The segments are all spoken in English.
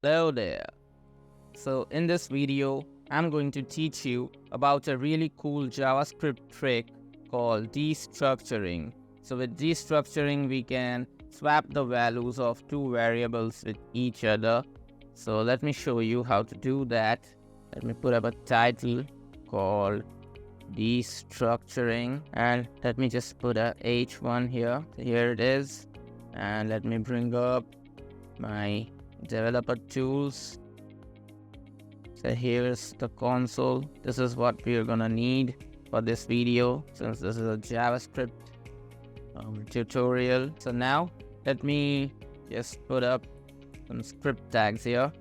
Hello there. So in this video, I'm going to teach you about a really cool JavaScript trick called destructuring. So with destructuring, we can swap the values of two variables with each other. So let me show you how to do that. Let me put up a title called destructuring, and let me just put a H1 here. So here it is, and let me bring up my developer tools. So here's the console. This is what we are gonna need for this video, since this is a JavaScript tutorial. So now let me just put up some script tags here,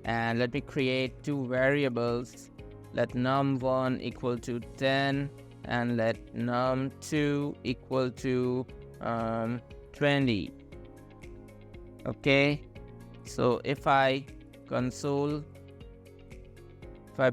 and let me create two variables. Let num1 equal to 10 and let num2 equal to 20. Okay, so if I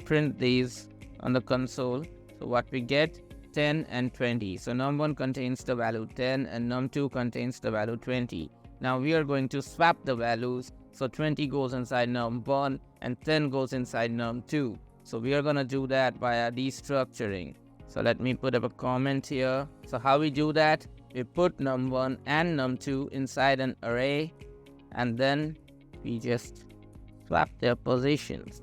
print these on the console, so what we get, 10 and 20. So num1 contains the value 10 and num2 contains the value 20. Now we are going to swap the values. So 20 goes inside num1 and 10 goes inside num2. So we are going to do that via destructuring. So let me put up a comment here. So how we do that? We put num1 and num2 inside an array, and then we just swap their positions.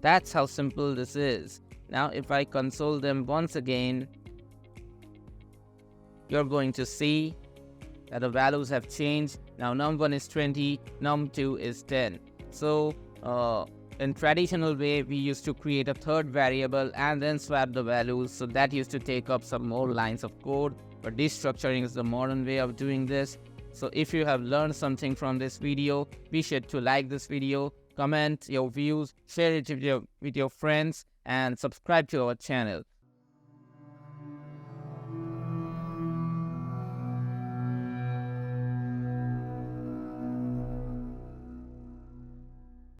That's how simple this is. Now if I console them once again, you're going to see that the values have changed. Now num1 is 20, num2 is 10. So in traditional way, we used to create a third variable and then swap the values. So that used to take up some more lines of code. But destructuring is the modern way of doing this. So if you have learned something from this video, be sure to like this video, comment your views, share it with your friends, and subscribe to our channel.